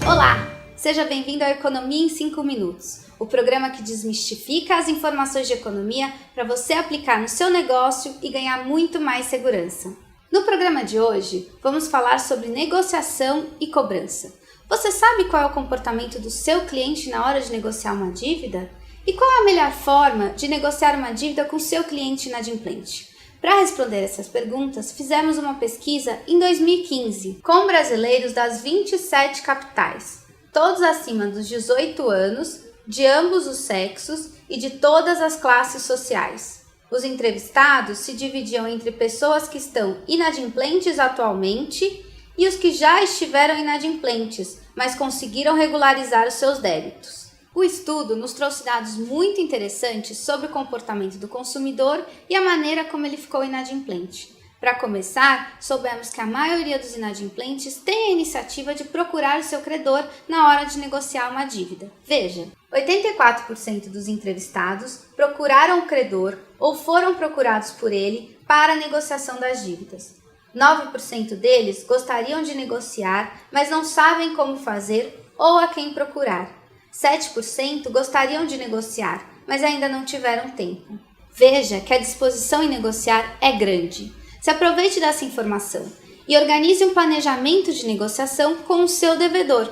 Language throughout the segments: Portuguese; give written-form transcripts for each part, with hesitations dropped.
Olá! Seja bem-vindo ao Economia em 5 Minutos, o programa que desmistifica as informações de economia para você aplicar no seu negócio e ganhar muito mais segurança. No programa de hoje, vamos falar sobre negociação e cobrança. Você sabe qual é o comportamento do seu cliente na hora de negociar uma dívida? E qual é a melhor forma de negociar uma dívida com seu cliente inadimplente? Para responder essas perguntas, fizemos uma pesquisa em 2015 com brasileiros das 27 capitais, todos acima dos 18 anos, de ambos os sexos e de todas as classes sociais. Os entrevistados se dividiam entre pessoas que estão inadimplentes atualmente e os que já estiveram inadimplentes, mas conseguiram regularizar os seus débitos. O estudo nos trouxe dados muito interessantes sobre o comportamento do consumidor e a maneira como ele ficou inadimplente. Para começar, soubemos que a maioria dos inadimplentes tem a iniciativa de procurar o seu credor na hora de negociar uma dívida. Veja, 84% dos entrevistados procuraram o credor ou foram procurados por ele para a negociação das dívidas. 9% deles gostariam de negociar, mas não sabem como fazer ou a quem procurar. 7% gostariam de negociar, mas ainda não tiveram tempo. Veja que a disposição em negociar é grande. Se aproveite dessa informação e organize um planejamento de negociação com o seu devedor.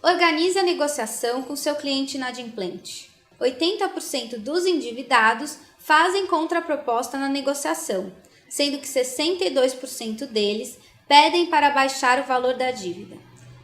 Organize a negociação com seu cliente inadimplente. 80% dos endividados fazem contraproposta na negociação, sendo que 62% deles pedem para baixar o valor da dívida.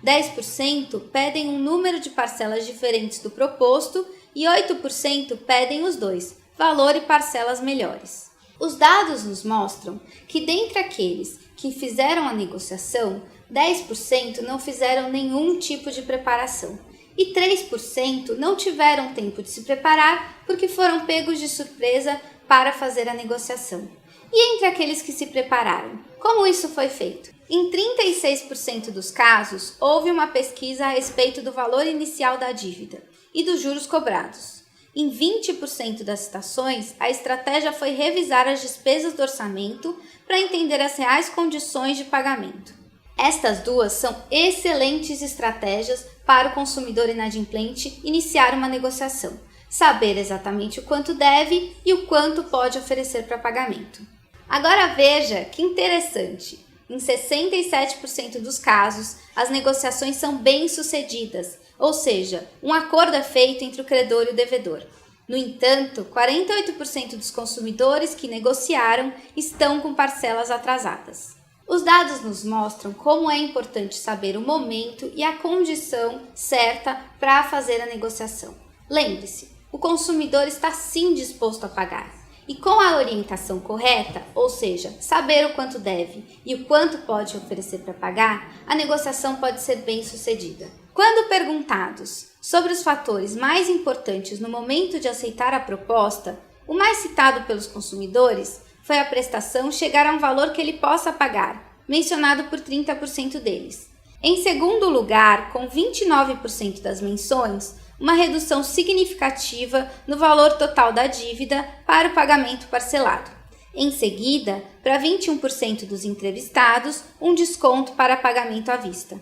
10% pedem um número de parcelas diferentes do proposto e 8% pedem os dois, valor e parcelas melhores. Os dados nos mostram que dentre aqueles que fizeram a negociação, 10% não fizeram nenhum tipo de preparação e 3% não tiveram tempo de se preparar porque foram pegos de surpresa para fazer a negociação. E entre aqueles que se prepararam, como isso foi feito? Em 36% dos casos, houve uma pesquisa a respeito do valor inicial da dívida e dos juros cobrados. Em 20% das citações, a estratégia foi revisar as despesas do orçamento para entender as reais condições de pagamento. Estas duas são excelentes estratégias para o consumidor inadimplente iniciar uma negociação, saber exatamente o quanto deve e o quanto pode oferecer para pagamento. Agora veja que interessante! Em 67% dos casos, as negociações são bem-sucedidas, ou seja, um acordo é feito entre o credor e o devedor. No entanto, 48% dos consumidores que negociaram estão com parcelas atrasadas. Os dados nos mostram como é importante saber o momento e a condição certa para fazer a negociação. Lembre-se, o consumidor está sim disposto a pagar. E com a orientação correta, ou seja, saber o quanto deve e o quanto pode oferecer para pagar, a negociação pode ser bem sucedida. Quando perguntados sobre os fatores mais importantes no momento de aceitar a proposta, o mais citado pelos consumidores foi a prestação chegar a um valor que ele possa pagar, mencionado por 30% deles. Em segundo lugar, com 29% das menções, uma redução significativa no valor total da dívida para o pagamento parcelado. Em seguida, para 21% dos entrevistados, um desconto para pagamento à vista.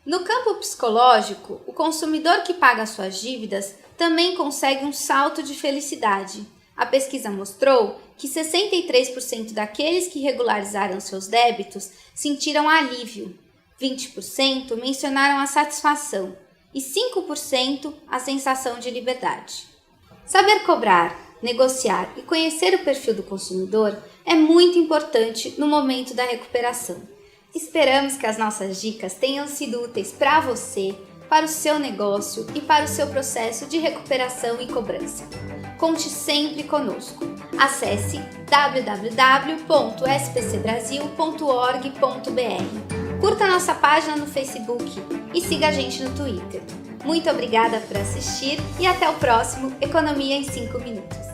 No campo psicológico, o consumidor que paga suas dívidas também consegue um salto de felicidade. A pesquisa mostrou que 63% daqueles que regularizaram seus débitos sentiram alívio, 20% mencionaram a satisfação e 5% a sensação de liberdade. Saber cobrar, negociar e conhecer o perfil do consumidor é muito importante no momento da recuperação. Esperamos que as nossas dicas tenham sido úteis para você, para o seu negócio e para o seu processo de recuperação e cobrança. Conte sempre conosco. Acesse www.spcbrasil.org.br. Curta nossa página no Facebook e siga a gente no Twitter. Muito obrigada por assistir e até o próximo Economia em 5 Minutos.